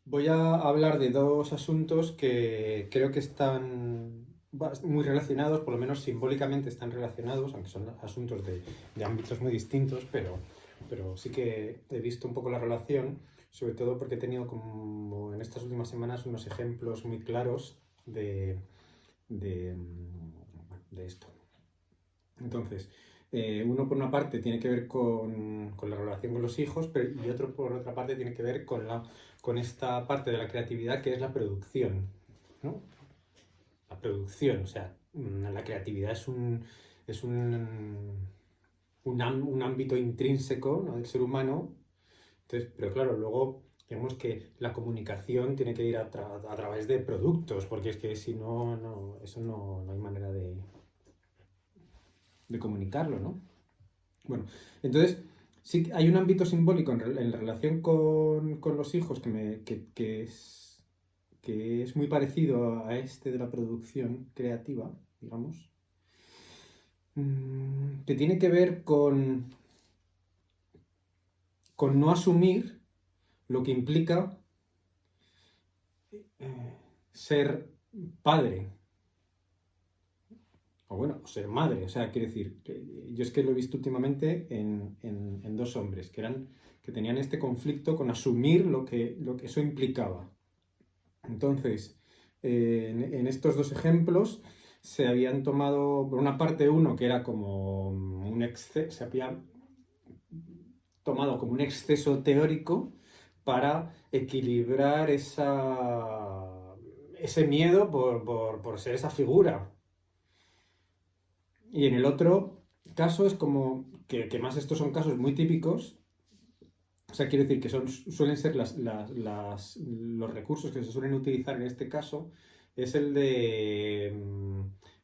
Voy a hablar de dos asuntos que creo que están muy relacionados, por lo menos simbólicamente están relacionados, aunque son asuntos de ámbitos muy distintos, pero sí que he visto un poco la relación, sobre todo porque he tenido como en estas últimas semanas unos ejemplos muy claros de esto. Entonces, uno por una parte tiene que ver con la relación con los hijos, y otro por otra parte tiene que ver con esta parte de la creatividad que es la producción, ¿no? La producción, o sea, la creatividad es un ámbito intrínseco, ¿no?, del ser humano. Entonces, pero claro, luego digamos que la comunicación tiene que ir a través de productos, porque es que si no, eso no hay manera de comunicarlo, ¿no? Bueno, entonces sí que hay un ámbito simbólico en la relación con los hijos que es muy parecido a este de la producción creativa, digamos, que tiene que ver con no asumir lo que implica ser padre, o bueno, ser madre. O sea, quiero decir, yo es que lo he visto últimamente en dos hombres que tenían este conflicto con asumir lo que eso implicaba. Entonces, en estos dos ejemplos se habían tomado, por una parte, uno que era como un exceso, se había tomado como un exceso teórico para equilibrar ese miedo por ser esa figura. Y en el otro caso es como que más estos son casos muy típicos. O sea, quiero decir que suelen ser los recursos que se suelen utilizar en este caso, es el de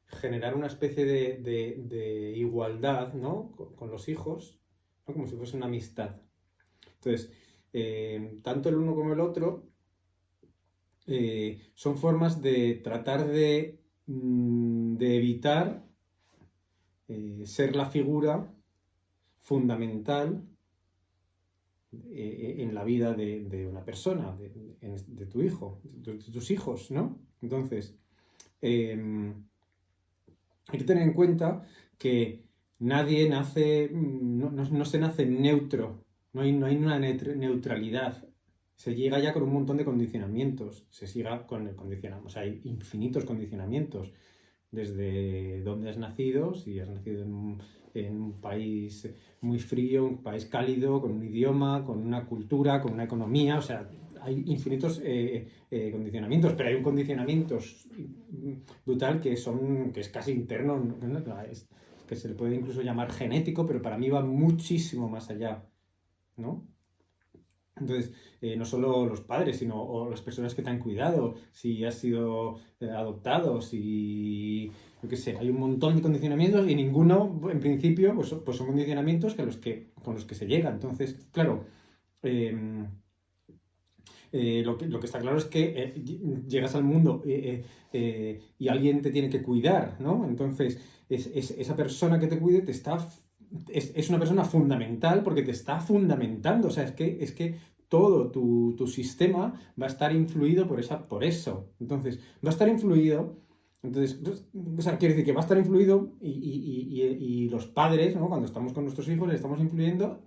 generar una especie de igualdad, ¿no?, con los hijos, ¿no?, como si fuese una amistad. Entonces, tanto el uno como el otro son formas de tratar de evitar ser la figura fundamental en la vida de una persona, de tu hijo, de tus hijos, ¿no? Entonces, hay que tener en cuenta que nadie nace, no se nace neutro, no hay una neutralidad. Se llega ya con un montón de condicionamientos, se siga con el condicionamiento, o sea, hay infinitos condicionamientos desde dónde has nacido, si has nacido en un país muy frío, un país cálido, con un idioma, con una cultura, con una economía. O sea, hay infinitos condicionamientos, pero hay un condicionamiento brutal que es casi interno, ¿no? Que se le puede incluso llamar genético, pero para mí va muchísimo más allá, ¿no? Entonces, no solo los padres, sino o las personas que te han cuidado, si has sido adoptado, si, yo qué sé, hay un montón de condicionamientos y ninguno, en principio, pues son condicionamientos con los que se llega. Entonces, claro, eh, lo que está claro es que llegas al mundo y alguien te tiene que cuidar, ¿no? Entonces, esa persona que te cuide es una persona fundamental porque te está fundamentando. O sea, es que todo tu sistema va a estar influido por eso. Entonces, va a estar influido. Entonces, o sea, quiere decir que va a estar influido y los padres, ¿no?, cuando estamos con nuestros hijos, les estamos influyendo,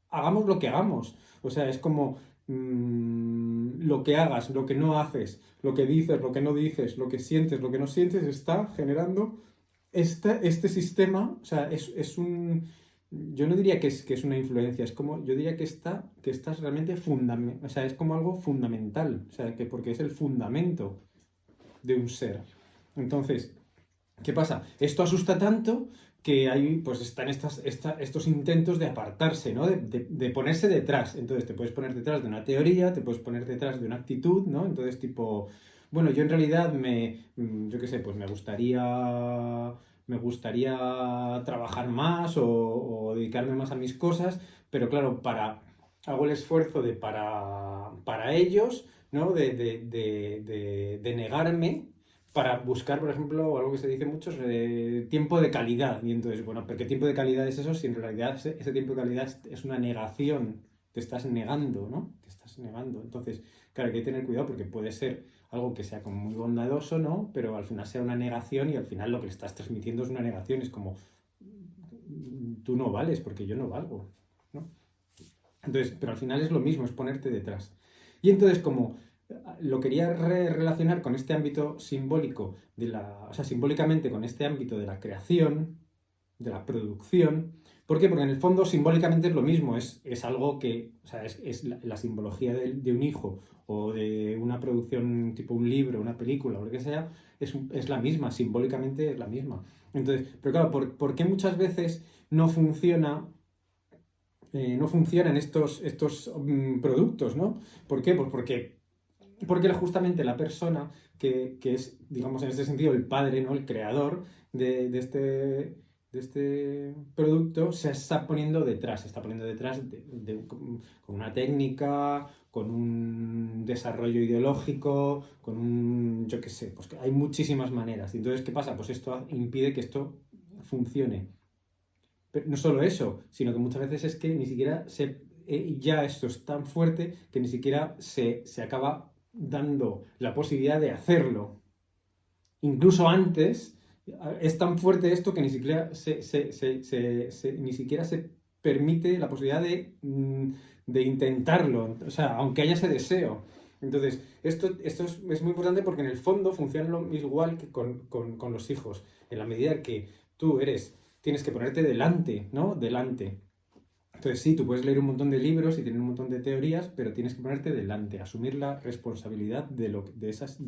hagamos lo que hagamos. O sea, es como lo que hagas, lo que no haces, lo que dices, lo que no dices, lo que sientes, lo que no sientes, está generando este sistema. O sea, yo no diría que es una influencia, yo diría que está realmente o sea, es como algo fundamental, o sea, porque es el fundamento de un ser. Entonces, ¿qué pasa? Esto asusta tanto que pues están estos intentos de apartarse, ¿no? De ponerse detrás. Entonces te puedes poner detrás de una teoría, te puedes poner detrás de una actitud, ¿no? Entonces, tipo, bueno, yo en realidad yo qué sé, pues me gustaría trabajar más o dedicarme más a mis cosas, pero claro, hago el esfuerzo para ellos, ¿no? De negarme para buscar, por ejemplo, algo que se dice mucho es tiempo de calidad. Y entonces, bueno, ¿pero qué tiempo de calidad es eso si en realidad ese tiempo de calidad es una negación te estás negando, ¿no? Te estás negando. Entonces, claro, hay que tener cuidado porque puede ser algo que sea como muy bondadoso, ¿no? Pero al final sea una negación y al final lo que le estás transmitiendo es una negación. Es como, tú no vales porque yo no valgo, ¿no? Entonces, pero al final es lo mismo, es ponerte detrás. Y entonces, como lo quería relacionar con este ámbito simbólico, o sea, simbólicamente con este ámbito de la creación, de la producción. ¿Por qué? Porque en el fondo simbólicamente es lo mismo, es algo que, o sea, es la simbología de un hijo o de una producción tipo un libro, una película o lo que sea, es la misma, simbólicamente es la misma. Entonces, pero claro, ¿por qué muchas veces no no funcionan estos productos, ¿no? ¿Por qué? Pues porque justamente la persona que es, digamos, en este sentido, el padre, ¿no? El creador de este producto, se está poniendo detrás, con una técnica, con un desarrollo ideológico, con yo qué sé, pues que hay muchísimas maneras. Entonces, ¿qué pasa? Pues esto impide que esto funcione. Pero no solo eso, sino que muchas veces es que ni siquiera ya esto es tan fuerte que ni siquiera se acaba dando la posibilidad de hacerlo. Incluso antes, es tan fuerte esto que ni siquiera ni siquiera se permite la posibilidad de intentarlo, o sea, aunque haya ese deseo. Entonces, esto es muy importante porque en el fondo funciona lo igual que con los hijos. En la medida que tú tienes que ponerte delante, ¿no? Delante. Entonces sí, tú puedes leer un montón de libros y tener un montón de teorías, pero tienes que ponerte delante, asumir la responsabilidad de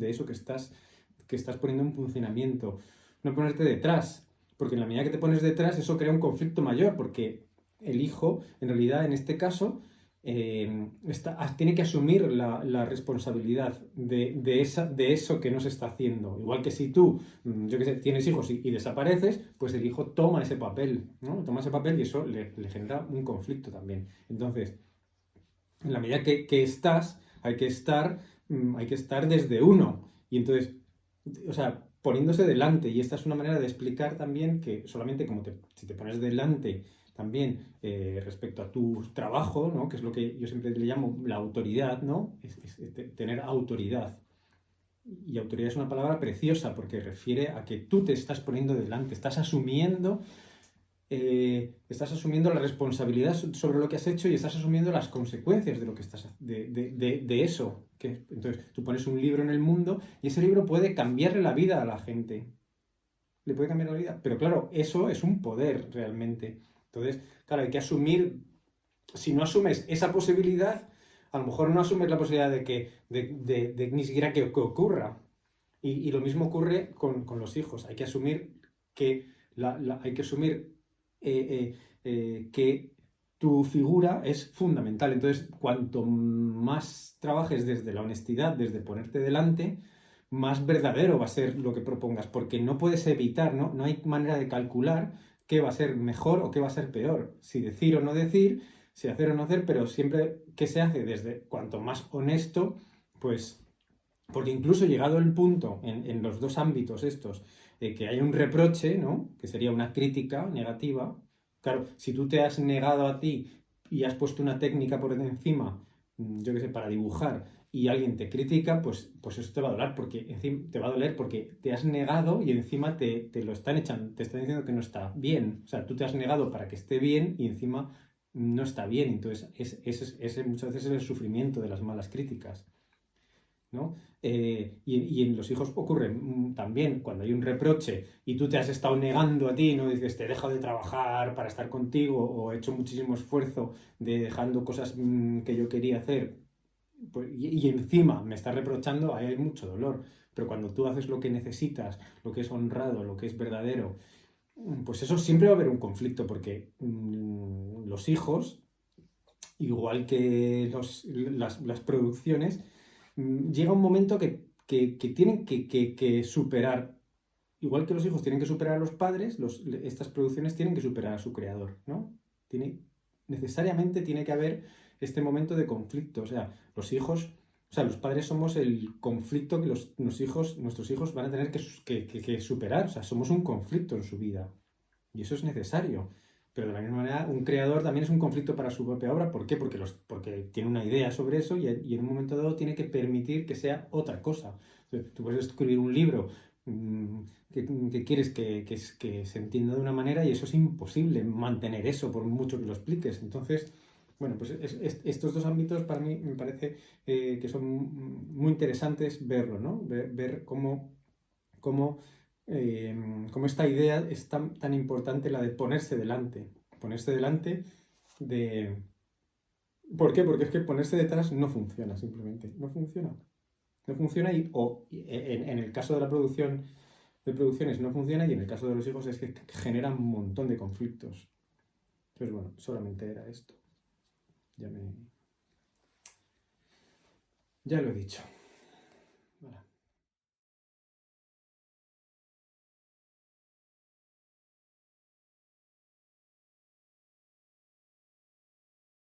eso que estás poniendo en funcionamiento. No ponerte detrás, porque en la medida que te pones detrás eso crea un conflicto mayor, porque el hijo, en realidad, en este caso, tiene que asumir la responsabilidad de eso que no se está haciendo. Igual que si tú, yo qué sé, tienes hijos y desapareces, pues el hijo toma ese papel, ¿no? Toma ese papel y eso le genera un conflicto también. Entonces, en la medida que estás, hay que estar desde uno. Y entonces, o sea, poniéndose delante. Y esta es una manera de explicar también que solamente si te pones delante también respecto a tu trabajo, ¿no? Que es lo que yo siempre le llamo la autoridad, ¿no? Tener autoridad. Y autoridad es una palabra preciosa porque refiere a que tú te estás poniendo delante, estás asumiendo la responsabilidad sobre lo que has hecho y estás asumiendo las consecuencias de lo que de eso. Entonces, tú pones un libro en el mundo y ese libro puede cambiarle la vida a la gente. Le puede cambiar la vida. Pero claro, eso es un poder realmente. Entonces, claro, hay que asumir. Si no asumes esa posibilidad, a lo mejor no asumes la posibilidad de ni siquiera que ocurra. Y lo mismo ocurre con los hijos. Hay que asumir que hay que asumir que tu figura es fundamental. Entonces, cuanto más trabajes desde la honestidad, desde ponerte delante, más verdadero va a ser lo que propongas, porque no puedes evitar, ¿no? No hay manera de calcular qué va a ser mejor o qué va a ser peor, si decir o no decir, si hacer o no hacer, pero siempre que se hace desde cuanto más honesto, pues, porque incluso llegado el punto en los dos ámbitos estos, que hay un reproche, ¿no? Que sería una crítica negativa. Claro, si tú te has negado a ti y has puesto una técnica por encima, yo qué sé, para dibujar, y alguien te critica, pues eso te va a doler porque te has negado y encima te lo están echando, te están diciendo que no está bien. O sea, tú te has negado para que esté bien y encima no está bien. Entonces, ese muchas veces es el sufrimiento de las malas críticas, ¿no? Y en los hijos ocurre también cuando hay un reproche y tú te has estado negando a ti, ¿no? Dices, te he dejado de trabajar para estar contigo o he hecho muchísimo esfuerzo dejando cosas que yo quería hacer, pues, y encima me estás reprochando, ahí hay mucho dolor. Pero cuando tú haces lo que necesitas, lo que es honrado, lo que es verdadero, pues eso siempre va a haber un conflicto porque los hijos, igual que las producciones, llega un momento que tienen que superar, igual que los hijos tienen que superar a los padres, estas producciones tienen que superar a su creador, ¿no? Necesariamente tiene que haber este momento de conflicto, o sea, los padres somos el conflicto que nuestros hijos van a tener que superar, o sea, somos un conflicto en su vida y eso es necesario. Pero de la misma manera, un creador también es un conflicto para su propia obra. ¿Por qué? Porque tiene una idea sobre eso y en un momento dado tiene que permitir que sea otra cosa. Entonces, tú puedes escribir un libro que quieres que se entienda de una manera y eso es imposible mantener eso por mucho que lo expliques. Entonces, bueno, pues estos dos ámbitos para mí me parece que son muy interesantes verlo, ¿no? Ver cómo esta idea es tan importante, la de ponerse delante de... ¿Por qué? Porque es que ponerse detrás no funciona, simplemente, no funciona. No funciona en el caso de la producción de producciones no funciona y en el caso de los hijos es que genera un montón de conflictos. Entonces, bueno, solamente era esto. Ya lo he dicho.